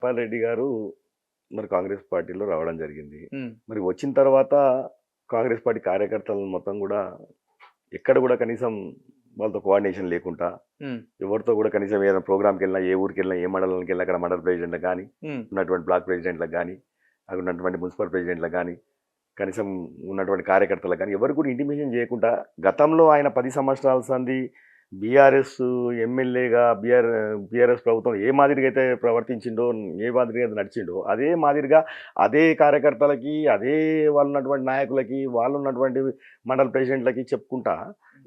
జగన్మోహన్ రెడ్డి గారు మరి కాంగ్రెస్ పార్టీలో రావడం జరిగింది. హ్మ్. మరి వచ్చిన తర్వాత కాంగ్రెస్ పార్టీ కార్యకర్తలను మొత్తం కూడా ఎక్కడ కూడా కనీసం వాళ్ళతో కోఆర్డినేషన్ లేకుండా హ్మ్. ఎవరితో కూడా కనీసం ఏదైనా ప్రోగ్రామ్కి వెళ్ళినా ఏ ఊరికి వెళ్ళినా ఏ మండలానికి వెళ్ళినా అక్కడ మండల ప్రెసిడెంట్లకు కానీ హ్మ్. ఉన్నటువంటి బ్లాక్ ప్రెసిడెంట్లకు కానీ అక్కడ ఉన్నటువంటి మున్సిపల్ ప్రెసిడెంట్లకు కానీ కనీసం ఉన్నటువంటి కార్యకర్తలకు కానీ ఎవరు కూడా ఇంటిమేషన్ చేయకుండా గతంలో ఆయన 10 సంవత్సరాల సంది బీఆర్ఎస్ ఎమ్మెల్యేగా బీఆర్ఎస్ ప్రభుత్వం ఏ మాదిరిగా అయితే ప్రవర్తించిండో ఏ మాదిరిగా అయితే నడిచిండో అదే మాదిరిగా అదే కార్యకర్తలకి అదే వాళ్ళు ఉన్నటువంటి నాయకులకి వాళ్ళు ఉన్నటువంటి మండల ప్రెసిడెంట్లకి చెప్పుకుంటా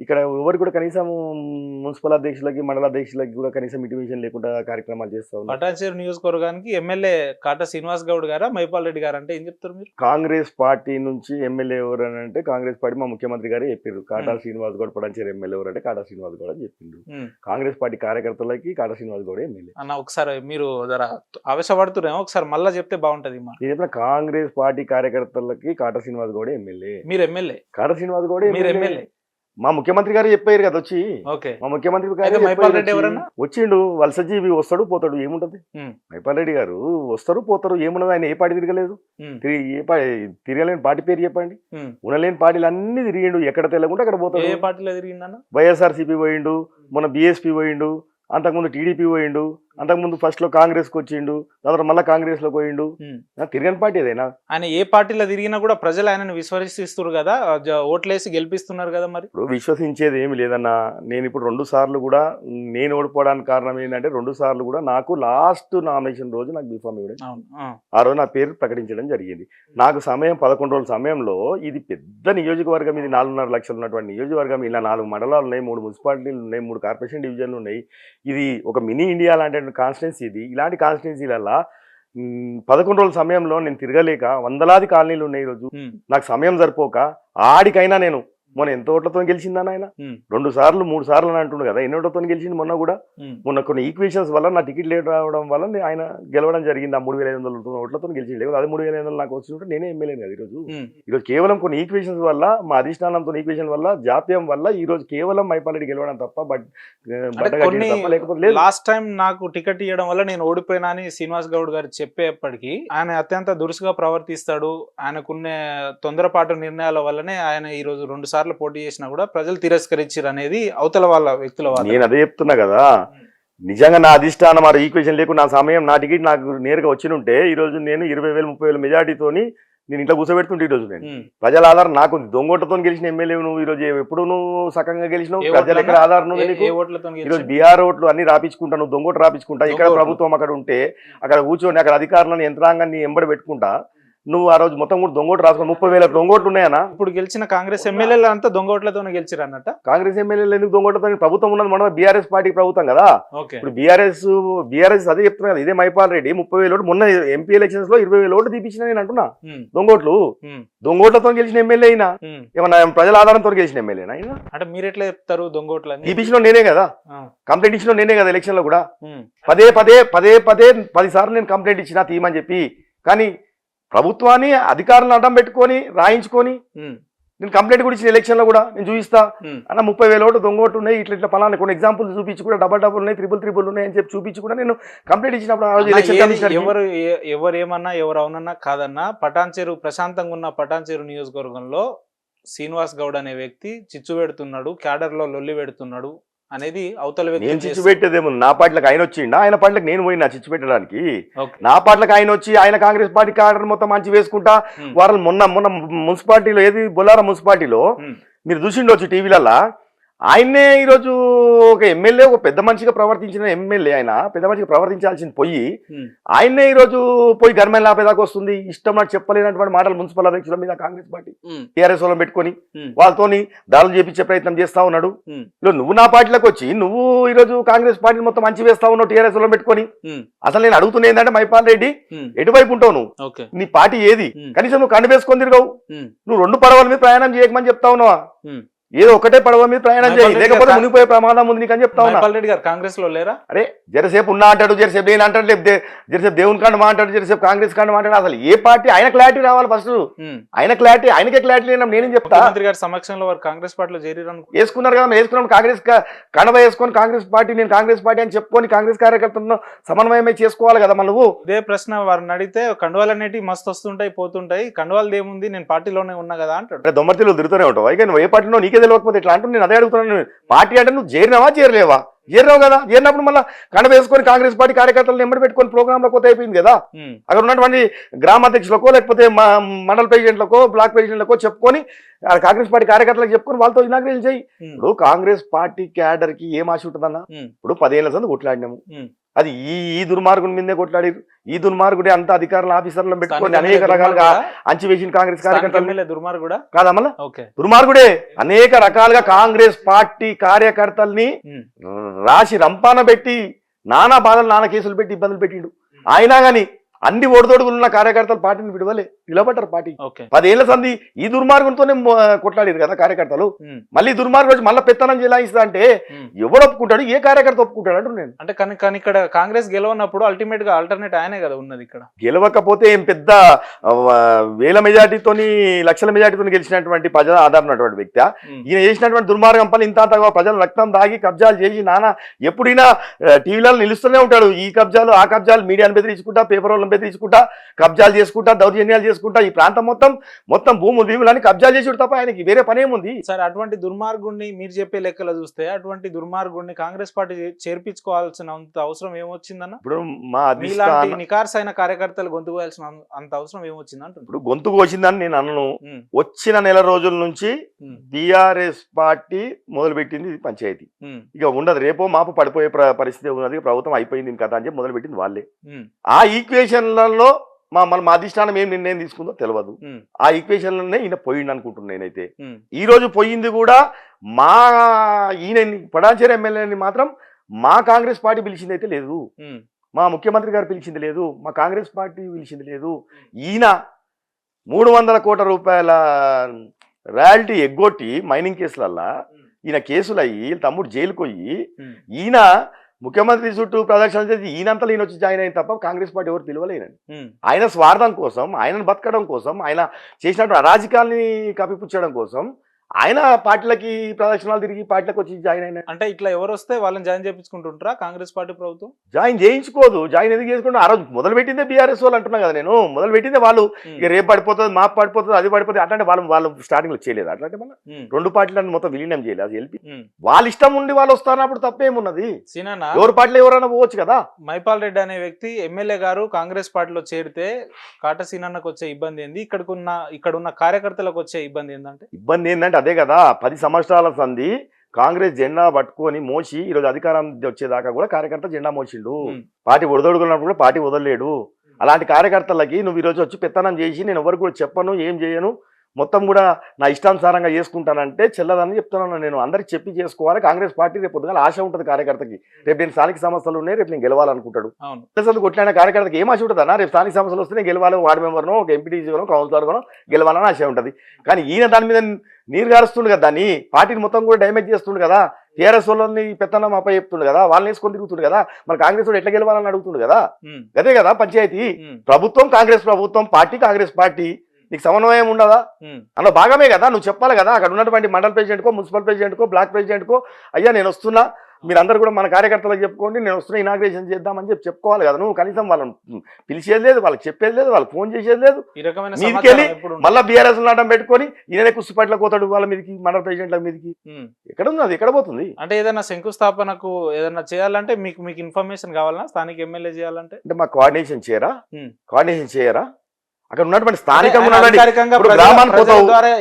ఇక్కడ ఎవరు కూడా కనీసం మున్సిపల్ అధ్యక్షులకి మండల అధ్యక్షులకి కూడా కనీసం ఇంటిమేషన్ లేకుండా కార్యక్రమాలు చేస్తూ ఉన్నారు. పటాన్చేరు నియోజకవర్గానికి ఎమ్మెల్యే కాటా శ్రీనివాస్ గౌడ్ గారా మైపాల్ రెడ్డి గారు అంటే ఏం చెప్తారు మీరు? కాంగ్రెస్ పార్టీ నుంచి ఎమ్మెల్యే ఎవరు అని అంటే కాంగ్రెస్ పార్టీ మా ముఖ్యమంత్రి గారే చెప్పారు. కాటా శ్రీనివాస్ గౌడ్ పటాన్చేరు ఎమ్మెల్యే ఎవరు అంటే కాటా శ్రీనివాస్ గౌడ్ అని చెప్పిండు. కాంగ్రెస్ పార్టీ కార్యకర్తలకి కాటా శ్రీనివాస్ గౌడ్ ఎమ్మెల్యే అన్న ఒకసారి మీరు జర ఆవేశపడుతున్నారేమో, ఒకసారి మళ్ళా చెప్తే బాగుంటది. నేను చెప్పిన కాంగ్రెస్ పార్టీ కార్యకర్తలకి కాటా శ్రీనివాస్ గౌడ్ ఎమ్మెల్యే. మీరు ఎమ్మెల్యే, కాటా శ్రీనివాస్ గౌడ్ మీరు ఎమ్మెల్యే. మా ముఖ్యమంత్రి గారు చెప్పారు కదా వచ్చి. ఓకే, మా ముఖ్యమంత్రి మైపాల్ రెడ్డి ఎవరన్నా వచ్చిండు వలసజీవి వస్తాడు పోతాడు ఏముంటది. మైపాల్ రెడ్డి గారు వస్తారు పోతారు ఏమున్నది. ఆయన ఏ పార్టీ తిరగలేదు. తిరగలేని పార్టీ పేరు చెప్పండి. ఉండలేని పార్టీలు అన్ని తిరిగిండు. ఎక్కడ తెలకుండా అక్కడ పోతాడు. ఏ పార్టీలో తిరిగిందన్న? వైఎస్ఆర్సీపీ పోయిండు, మన బీఎస్పీ పోయిండు, అంతకుముందు టీడీపీ పోయిండు, అంతకుముందు ఫస్ట్ లో కాంగ్రెస్ కి వచ్చిండు, తర్వాత మళ్ళీ కాంగ్రెస్ లో పోయిండు. తిరగని పార్టీ ఏదైనా. ఆయన ఏ పార్టీలో తిరిగినా కూడా ప్రజలు ఆయనను విశ్వసిస్తున్నారు కదా, ఓట్లేసి గెలిపిస్తున్నారు కదా. మరి ఇప్పుడు విశ్వసించేది ఏమి లేదన్నా. నేను ఇప్పుడు 2 సార్లు కూడా నేను ఓడిపోవడానికి కారణం ఏంటంటే 2 సార్లు కూడా నాకు లాస్ట్ నామినేషన్ రోజు నాకు బీఫామ్ ఇవ్వడం, ఆ రోజు నా పేరు ప్రకటించడం జరిగింది. నాకు సమయం 11 రోజుల సమయంలో ఇది పెద్ద నియోజకవర్గం, ఇది 4.5 లక్షలు ఉన్నటువంటి నియోజకవర్గం. ఇలా 4 మండలాలు ఉన్నాయి, 3 మున్సిపాలిటీలు ఉన్నాయి, 3 కార్పొరేషన్ డివిజన్లు ఉన్నాయి. ఇది ఒక మినీ ఇండియా లాంటి కాన్స్టిట్యున్సీ. ఇది ఇలాంటి కాన్స్టిట్యున్సీలలో 11 రోజుల సమయంలో నేను తిరగలేక వందలాది కాలనీలు ఉన్నాయి. ఈరోజు నాకు సమయం సరిపోక ఆడికైనా నేను మొన్న ఎంత ఓట్లతో గెలిచిందని ఆయన 2 సార్లు 3 సార్లు అని అంటుండు కదా. ఎన్ని ఓట్లతో గెలిచింది మొన్న కూడా. మొన్న కొన్ని ఈక్వేషన్స్ వల్ల నా టికెట్ లేట్ రావడం వల్ల ఆయన గెలవడం జరిగింది. ఆ 3,500 ఓట్లతో గెలిచింది. లేకపోతే అదే 3,500 నాకు వచ్చినట్టు నేనే ఎమ్మెల్యే కదా. ఈరోజు కేవలం కొన్ని ఈక్వేషన్స్ వల్ల, మా అధిష్టానంతో ఈక్వేషన్ వల్ల, జాప్యం వల్ల ఈ రోజు కేవలం మైపాల్ రెడ్డి గెలవడం తప్ప లేకపోతే లాస్ట్ టైం నాకు టికెట్ ఇవ్వడం వల్ల నేను ఓడిపోయినా అని శ్రీనివాస్ గౌడ్ గారు చెప్పేప్పటికీ ఆయన అత్యంత దురుసుగా ప్రవర్తిస్తాడు, ఆయనకున్న తొందరపాటు నిర్ణయాల వల్లనే ఆయన ఈ రోజు 2 సార్లు పోటీ చేసినా కూడా ప్రజలు తిరస్కరించారు అనేది అవతల వాళ్ళ వ్యక్తుల వాళ్ళు. నేను అదే చెప్తున్నా కదా. నిజంగా నా అధిష్టానం ఆ ఈక్వేషన్ లేకుండా నా సమయం నా టికెట్ నాకు నేరుగా వచ్చినుంటే ఈ రోజు నేను 20,000 30,000 మెజార్టీతోని నేను ఇంట్లో కూర్చోబెడుతుంటే ఈ రోజు నేను ప్రజల ఆధారం నాకు దొంగోట్లతో గెలిచిన ఎమ్మెల్యే నువ్వు. ఈ రోజు ఎప్పుడు నువ్వు సకంగా గెలిచినావు? ప్రజల ఎక్కడ ఆధారం? ఈ రోజు బీఆర్ ఓట్లు అన్ని రాపించుకుంటా, నువ్వు దొంగోటు రాపించుకుంటా. ఇక్కడ ప్రభుత్వం అక్కడ ఉంటే అక్కడ కూర్చొని అక్కడ అధికారులను యంత్రాంగాన్ని ఎంబడి పెట్టుకుంటా నువ్వు ఆ రోజు మొత్తం కూడా దొంగోటు రాసుకుని 30,000 దొంగోట్లు ఉన్నాయనా? ఇప్పుడు గెలిచిన కాంగ్రెస్ ఎమ్మెల్యేలు అంతా దొంగోట్లతోనే గెలిచారు అన్నట్ట. కాంగ్రెస్ ఎమ్మెల్యేలు ఎందుకు దొంగోట్లతో? ప్రభుత్వం ఉన్నది మన బీఆర్ఎస్ పార్టీ ప్రభుత్వం కదా. ఇప్పుడు బీఆర్ఎస్ అదే చెప్తున్నా కదా. ఇదే మైపాల్ రెడ్డి 30,000 ఓట్లు మొన్న ఎంపీ ఎలక్షన్స్ లో 20,000 ఓట్లు తీపించిన నేను అంటున్నా. దొంగోట్లతో గెలిచిన ఎమ్మెల్యే అయినా ఏమన్నా ప్రజల ఆధారంతో గెలిచిన ఎమ్మెల్యేనా అయినా? అంటే మీరు ఎట్లా చెప్తారు? దొంగోట్లని తీపించిన నేనే కదా, కంప్లైంట్ ఇచ్చిన నేనే కదా. ఎలక్షన్ లో కూడా పదే 10 సార్లు నేను కంప్లైంట్ ఇచ్చినా తీయమని చెప్పి. కానీ ప్రభుత్వాన్ని అధికారులను అడ్డం పెట్టుకొని రాయించుకొని నేను కంప్లైంట్ కూడా ఇచ్చిన ఎలక్షన్ లో కూడా నేను చూపిస్తా అన్న 30,000 ఓట్లు దొంగోట్లు ఉన్నాయి, ఇట్లా పలానా కొన్ని ఎగ్జాంపుల్ చూపించి కూడా డబల్ ఉన్నాయి, త్రిబుల్ ఉన్నాయి అని చెప్పి చూపించి కూడా నేను కంప్లైంట్ ఇచ్చినప్పుడు ఎవరు ఏమన్నా ఎవరు అవునన్నా కాదన్నా పటాన్చేరు ప్రశాంతంగా ఉన్న పటాన్చేరు నియోజకవర్గంలో శ్రీనివాస్ గౌడ్ అనే వ్యక్తి చిచ్చు పెడుతున్నాడు, క్యాడర్ లో లొల్లి పెడుతున్నాడు అనేది అవతల వ్యక్తి. నేను చిచ్చు పెట్టేదేమో నా పార్టీలకు ఆయన వచ్చిండా, ఆయన పార్టీలకు నేను పోయినా చిచ్చు పెట్టడానికి. నా పార్టీలకు ఆయన వచ్చి ఆయన కాంగ్రెస్ పార్టీ కార్డర్ మొత్తం మంచి వేసుకుంటా వాళ్ళు మొన్న మున్సిపాలిటీలో ఏది బొల్లారం మున్సిపాలిటీలో మీరు చూసిండొచ్చు టీవీలల్లా. ఆయన్నే ఈరోజు ఒక ఎమ్మెల్యే, ఒక పెద్ద మనిషిగా ప్రవర్తించిన ఎమ్మెల్యే, ఆయన పెద్ద మనిషిగా ప్రవర్తించాల్సింది పోయి ఆయన్నే ఈరోజు పోయి గవర్నమెంట్ ఆపేదాకా వస్తుంది. ఇష్టం నాకు చెప్పలేనటువంటి మాటలు మున్సిపల్ అధ్యక్షుల మీద కాంగ్రెస్ పార్టీ టీఆర్ఎస్ వాళ్ళని పెట్టుకొని వాళ్ళతోని దాడులు చేపించే ప్రయత్నం చేస్తా ఉన్నాడు. నువ్వు నా పార్టీలకు వచ్చి నువ్వు ఈరోజు కాంగ్రెస్ పార్టీ మొత్తం మంచి వేస్తా ఉన్నావు టీఆర్ఎస్ వాళ్ళని పెట్టుకొని. అసలు నేను అడుగుతున్నా ఏంటంటే మైపాల్ రెడ్డి ఎటువైపు ఉంటావు నువ్వు? నీ పార్టీ ఏది? కనీసం నువ్వు కండు వేసుకొని తిరగవు. నువ్వు 2 పడవల మీద ప్రయాణం చేయకమని చెప్తా ఉన్నావా? ఏదో ఒకటే పడవ మీద ప్రయాణం చేయి, మైపాల్ రెడ్డి లేకపోతే గారు మునిగిపోయే ప్రమాదం ఉంది నీకు అని చెప్తా ఉన్నా. మైపాల్ రెడ్డి గారు కాంగ్రెస్ లో లేరా? అరే జరసేపు ఉన్నా అంటాడు, జరసేపు నేను అంటాడు, లేకపోతే జరసేపు దేవుని కాండ మాట్లాడు, జరసేపు కాంగ్రెస్ కాండ మాట్లాడు. అసలు ఏ పార్టీ ఆయన క్లారిటీ రావాలి ఫస్ట్. ఆయన క్లారిటీ, ఆయనకే క్లారిటీ లేనా నేనేం చెప్తా. ముఖ్యమంత్రి గారి సమక్షంలో వారు కాంగ్రెస్ పార్టీలో చేరారు వేసుకున్నారు కదా, వేసుకున్నాం కాంగ్రెస్ కడవ వేసుకొని కాంగ్రెస్ పార్టీ నేను కాంగ్రెస్ పార్టీ అని చెప్పుకొని కాంగ్రెస్ కార్యకర్తలను సమన్వయమే చేసుకోవాలి కదా. నువ్వు ఇదే ప్రశ్న వారిని అడిగితే కండువాలు అనేటివి మస్తు వస్తుంటాయి పోతుంటాయి, కండువాలు ఏముంది నేను పార్టీలోనే ఉన్నా కదా అంటాడు. దొమ్మర్తిలో తిరుగుతూనే ఉంటావు. అయితే నువ్వు ఏ పార్టీలో నీకే తెలియకపోతే ఇట్లా అంటూ నేను అదే అడుగుతున్నాను. పార్టీ అంటే నువ్వు చేరినావా చేరలేవా? చేరినావు కదా, చేరినప్పుడు మళ్ళీ కండ వేసుకొని కాంగ్రెస్ పార్టీ కార్యకర్తలను ఎంబడి పెట్టుకొని ప్రోగ్రాంలో కొత్త అయిపోయింది కదా. అక్కడ ఉన్నటువంటి గ్రామాధ్యక్షులకో లేకపోతే మండల ప్రెసిడెంట్లకో బ్లాక్ ప్రెసిడెంట్లకో చెప్పుకొని కాంగ్రెస్ పార్టీ కార్యకర్తలకు చెప్పుకొని వాళ్ళతో ఇనాగ్రేషన్ చేయి. ఇప్పుడు కాంగ్రెస్ పార్టీ క్యాడర్ కి ఏం ఆశ ఉంటుందన్న? ఇప్పుడు 10 ఏళ్ల సంది కొట్లాడినాము, అది ఈ దుర్మార్గుని మీదే కొట్లాడారు. ఈ దుర్మార్గుడే అంత అధికారుల ఆఫీసర్లను పెట్టుకొని అనేక రకాలుగా అంచివేసిన కాంగ్రెస్ కార్యకర్తలు దుర్మార్గుడా కాదా? మళ్ళా దుర్మార్గుడే అనేక రకాలుగా కాంగ్రెస్ పార్టీ కార్యకర్తల్ని రాసి రంపాన పెట్టి నానా బాధలు నానా కేసులు పెట్టి ఇబ్బందులు పెట్టిండు. అయినా గాని అన్ని ఓడిదోడుగులు ఉన్న కార్యకర్తలు పార్టీని విడవలే, నిలబడ్డారు పార్టీ. 10 ఏళ్ల సంది ఈ దుర్మార్గంతోనే కొట్లాడారు కదా కార్యకర్తలు. మళ్ళీ దుర్మార్గం వచ్చి మళ్ళీ పెత్తనం చెలాయిస్తా అంటే ఎవడు ఒప్పుకుంటాడు? ఏ కార్యకర్త ఒప్పుకుంటాడు అంటారు నేను. అంటే కానీ ఇక్కడ కాంగ్రెస్ గెలవనప్పుడు అల్టిమేట్ గా ఆల్టర్నేట్ ఆయనే కదా ఉన్నది. ఇక్కడ గెలవకపోతే ఏం పెద్ద వేల మెజార్టీతోని లక్షల మెజార్టీతో గెలిచినటువంటి ప్రజల ఆధారం ఉన్నటువంటి వ్యక్తి ఈయన చేసినటువంటి దుర్మార్గం పని ఇంత ప్రజల రక్తం దాగి కబ్జాలు చేసి నానా ఎప్పుడైనా టీవీలలో నిలుస్తూనే ఉంటాడు. ఈ కబ్జాలు ఆ కబ్జాలు మీడియాను బెదిరించుకుంటా, పేపర్ వాళ్ళని బెదిరించుకుంటా, కబ్జాలు చేసుకుంటా, దౌర్జన్యాలు చేసుకుంటా ఈ ప్రాంతం మొత్తం భూములని కబ్జాలు చేసి తప్ప ఆయనకి వేరే పని ఏముంది? సార్ అటువంటి దుర్మార్గుడిని మీరు చెప్పే లెక్కలో చూస్తే అటువంటి దుర్మార్గుడిని కాంగ్రెస్ పార్టీ చేర్పించుకోవాల్సిన అంత అవసరం ఏమొచ్చిందన్న? ఇప్పుడు మా మీలాంటి నికార్సైన కార్యకర్తలు గొంతు కోయాల్సిన అంత అవసరం ఏమొచ్చింది అంటున్నారు. ఇప్పుడు గొంతు కోసిందని నేను అన్నను. వచ్చిన నెల రోజుల నుంచి బీఆర్ఎస్ పార్టీ మొదలుపెట్టింది పంచాయతీ. ఇక ఉండదు, రేపో మాపు పడిపోయే పరిస్థితి ఉన్నది, ప్రభుత్వం అయిపోయింది కదా అని చెప్పి మొదలుపెట్టింది వాళ్ళే. ఆ ఈక్వేషన్లలో మా అధిష్టానం ఏం నిర్ణయం తీసుకుందో తెలియదు. ఆ ఈక్వేషన్లోనే ఈయన పోయిండు అనుకుంటున్నాను నేనైతే. ఈ రోజు పోయింది కూడా మా ఈయన పడాచేరి ఎమ్మెల్యేని మాత్రం మా కాంగ్రెస్ పార్టీ పిలిచింది అయితే లేదు, మా ముఖ్యమంత్రి గారు పిలిచింది లేదు, మా కాంగ్రెస్ పార్టీ పిలిచింది లేదు. ఈయన 300 కోట్ల రూపాయల రాయల్టీ ఎగ్గొట్టి మైనింగ్ కేసులల్లా ఈయన కేసులు అయ్యి తమ్ముడు జైలుకు పోయి ఈయన ముఖ్యమంత్రి చుట్టూ ప్రదక్షిణ చేసి ఈయనంతా ఈయన వచ్చి జాయిన్ అయిన తప్ప కాంగ్రెస్ పార్టీ ఎవరు పిలవలేనండి. ఆయన స్వార్థం కోసం, ఆయనను బతకడం కోసం, ఆయన చేసినటువంటి అరాజకాల్ని కప్పిపుచ్చడం కోసం ఆయన పార్టీలకి ప్రదక్షిణాలు తిరిగి పార్టీలకు వచ్చి జాయిన్ అయినా. అంటే ఇట్లా ఎవరు వస్తే వాళ్ళని జాయిన్ చేయించుకుంటుంటారా కాంగ్రెస్ పార్టీ ప్రభుత్వం? జాయిన్ చేయించుకోదు. జాయిన్ ఎందుకు చేసుకుంటే ఆ రోజు మొదలు పెట్టిందే బీఆర్ఎస్ వాళ్ళు అంటున్నా కదా నేను. మొదలు పెట్టిందే వాళ్ళు. ఇక రేపు పడిపోతుంది, మాపు పడిపోతుంది, అది పడిపోతుంది అట్లాంటి వాళ్ళు స్టార్టింగ్ లో చేయలేదు. అట్లాంటి మళ్ళీ 2 పార్టీలను మొత్తం విలీనం చేయలేదు. అది వెళ్ళి వాళ్ళ ఇష్టం ఉండి వాళ్ళు వస్తారన్నప్పుడు తప్పేమున్నది? ఎవరి పార్టీలో ఎవరైనా పోవచ్చు కదా. మైపాల్ రెడ్డి అనే వ్యక్తి ఎమ్మెల్యే గారు కాంగ్రెస్ పార్టీలో చేరితే కాట సీనన్నకు వచ్చే ఇబ్బంది ఏంది, ఇక్కడ ఉన్న కార్యకర్తలకు వచ్చే ఇబ్బంది ఏంటంటే? ఇబ్బంది ఏంటంటే అదే కదా, 10 సంవత్సరాల సంది కాంగ్రెస్ జెండా పట్టుకొని మోసి ఈరోజు అధికారం వచ్చేదాకా కూడా కార్యకర్త జెండా మోసిండు. పార్టీ ఒడదొడుకున్నప్పుడు కూడా పార్టీ వదలలేడు. అలాంటి కార్యకర్తలకి నువ్వు ఈరోజు వచ్చి పెత్తనం చేసి నేను ఎవరు కూడా చెప్పను, ఏం చేయను, మొత్తం కూడా నా ఇష్టానుసారంగా చేసుకుంటానంటే చెల్లదని చెప్తున్నాను నేను. అందరికి చెప్పి చేసుకోవాలి. కాంగ్రెస్ పార్టీ రేపు పొద్దుగా ఆశ ఉంటుంది కార్యకర్తకి. రేపు నేను స్థానిక సమస్యలు ఉన్నాయి, రేపు నేను గెలవాలనుకుంటాడు. కొట్లాడిన కార్యకర్తకి ఏం ఆశ ఉంటుంది అన్న? రేపు స్థానిక సమస్యలు వస్తే నేను గెలవాలి, వార్డు మెంబర్నో ఒక ఎంపీటీసీనో కౌన్సిలర్గానో గెలవాలని ఆశ ఉంటుంది. కానీ ఈయన దాని మీద నీరు గారుస్తుండు కదా, దాన్ని పార్టీని మొత్తం కూడా డ్యామేజ్ చేస్తుండు కదా. టీఆర్ఎస్ వాళ్ళని పెత్తనం అప్ప చెప్తుండు కదా, వాళ్ళని వేసుకొని తిరుగుతుండు కదా. మన కాంగ్రెస్ వాడు ఎట్లా గెలవాలని అడుగుతుండు కదా. అదే కదా పంచాయతీ. ప్రభుత్వం కాంగ్రెస్ ప్రభుత్వం, పార్టీ కాంగ్రెస్ పార్టీ. నీకు సమన్వయం ఉండదా? అందులో భాగమే కదా. నువ్వు చెప్పాలి కదా అక్కడ ఉన్నటువంటి మండల ప్రెసిడెంట్కో, మున్సిపల్ ప్రెసిడెంట్కో, బ్లాక్ ప్రెసిడెంట్కో, అయ్యా నేను వస్తున్నా, మీరందరూ కూడా మన కార్యకర్తలకు చెప్పుకోండి, నేను వస్తున్నా, ఇనాగ్రేషన్ చేద్దామని చెప్పుకోవాలి కదా. నువ్వు కనీసం వాళ్ళని పిలిచేది లేదు, వాళ్ళకి చెప్పేది లేదు, వాళ్ళకి ఫోన్ చేసేది లేదు. మీదికెళ్ళి మళ్ళీ బీఆర్ఎస్ నాటం పెట్టుకొని ఈయననే కుస్తీపట్ల పోతాడు వాళ్ళ మీదకి, మండల ప్రెసిడెంట్ల మీదకి. ఎక్కడ ఉంది అది? ఎక్కడ పోతుంది? అంటే ఏదైనా శంకుస్థాపనకు ఏదైనా చేయాలంటే మీకు ఇన్ఫర్మేషన్ కావాలన్నా స్థానిక ఎమ్మెల్యే చేయాలంటే? అంటే మాకు కోఆర్డినేషన్ చేయరా? అక్కడ ఉన్నటువంటి స్థానికంగా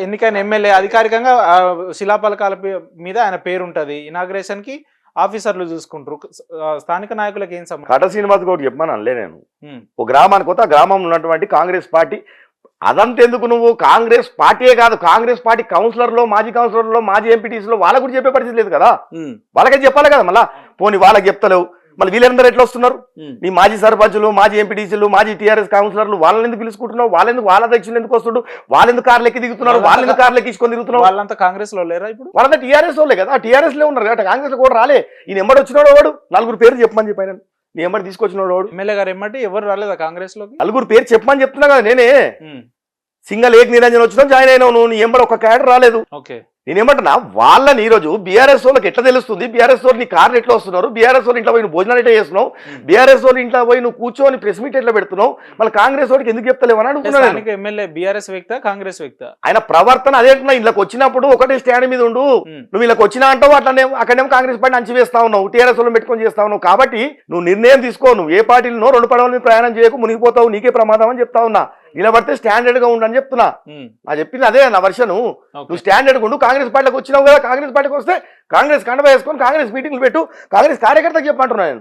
ఎన్నికైన ఎమ్మెల్యే అధికారికంగా శిలాఫలకాల మీద ఆయన పేరు ఉంటది. ఇనాగ్రేషన్ కి ఆఫీసర్లు చూసుకుంటారు. స్థానిక నాయకులకు ఏం సంబంధం? కట శ్రీనివాస్ గౌడ్ చెప్పమని అనలే నేను. ఒక గ్రామానికి పోతే ఆ గ్రామంలో ఉన్నటువంటి కాంగ్రెస్ పార్టీ అదంతెందుకు, నువ్వు కాంగ్రెస్ పార్టీయే కాదు, కాంగ్రెస్ పార్టీ కౌన్సిలర్లో, మాజీ కౌన్సిలర్లో, మాజీ ఎంపీటీసీలో వాళ్ళకు కూడా చెప్పే పరిస్థితి లేదు కదా. వాళ్ళకే చెప్పాలి కదా. మళ్ళా పోనీ వాళ్ళకి చెప్తలేవు, మళ్ళీ వీళ్ళందరూ ఎట్లా వస్తున్నారు? నీ మాజీ సర్పంచులు, మాజీ ఎంపీటీసీలు, మాజీ టీఆర్ఎస్ కౌన్సిలర్లు వాళ్ళని ఎందుకు పిలుచుకుంటున్నావు? వాళ్ళ అధ్యక్షులు ఎందుకు వస్తుండు? వాళ్ళెందుకు కార్లు ఎక్కి దిగుతున్నారు? వాళ్ళెందుకు కార్లు ఎక్కించుకొని తిరుగుతున్నారు? వాళ్ళంతా కాంగ్రెస్ లో లేరా ఇప్పుడు? వాళ్ళంతా టీఆర్ఎస్ వాళ్ళే కదా, టీఆర్ఎస్ లో ఉన్నారు కదా, కాంగ్రెస్ లో కూడా రాలే. ఈయన ఎంబడి వచ్చినాడు వాడు, 4 పేరు చెప్పమని చెప్పాను. నీ ఎంబడి తీసుకొచ్చినాడు వాడు. ఎమ్మెల్యే గారు ఎమ్మటి ఎవరు రాలేదా కాంగ్రెస్ లోకి? 4 పేరు చెప్పమని చెప్తున్నా కదా నేనే. సింగల్ ఏక్ నిరంజన్ వచ్చినా జాయిన్ అయినావు నువ్వు, నీ ఎంబడి ఒక క్యాడర్ రాలేదు. ఓకే, నేనేమంటున్నా, వాళ్ళని ఈరోజు బీఆర్ఎస్ వాళ్ళకి ఎట్లా తెలుస్తుంది? బీఆర్ఎస్ వాళ్ళు నీ కార్లు ఎట్లా వస్తున్నారు? బీఆర్ఎస్ వాళ్ళు ఇంట్లో పోయి నువ్వు భోజనాలు ఎట్లా చేస్తున్నావు? బీఆర్ఎస్ వాళ్ళు ఇంట్లో పోయి నువ్వు కూర్చొని ప్రెస్ మీట్ ఎట్లా పెడుతున్నావు? మళ్ళీ కాంగ్రెస్ వాడికి ఎందుకు చెప్తలేవని అడుగుతున్నాను. ఎమ్మెల్యే బీఆర్ఎస్ వ్యక్త కాంగ్రెస్ వ్యక్త? ఆయన ప్రవర్తన అదే. ఇళ్ళకి వచ్చినప్పుడు ఒకటే స్టాండ్ మీద ఉండు. నువ్వు ఇళ్ళకి వచ్చినా అంటావు, అట్లనే అక్కడేమో కాంగ్రెస్ పార్టీ అంచి వేస్తా ఉన్నావు, టీఆర్ఎస్ వాళ్ళు పెట్టుకొని చేస్తా ఉన్నావు. కాబట్టి నువ్వు నిర్ణయం తీసుకో. నువ్వు ఏ పార్టీలో 2 పడవల మీద ప్రయాణం చేయకు, మునిగిపోతావు, నీకే ప్రమాదం అని చెప్తా ఉన్నా. నిలబడితే స్టాండర్డ్ గా ఉండని చెప్తున్నా. నా చెప్పింది అదే నా వర్షను. నువ్వు స్టాండర్డ్ ఉండు. కాంగ్రెస్ పార్టీకి వచ్చినావు కదా, కాంగ్రెస్ పార్టీకి వస్తే కాంగ్రెస్ కండవ వేసుకొని కాంగ్రెస్ మీటింగ్లు పెట్టు, కాంగ్రెస్ కార్యకర్తకు చెప్పంటున్నాను.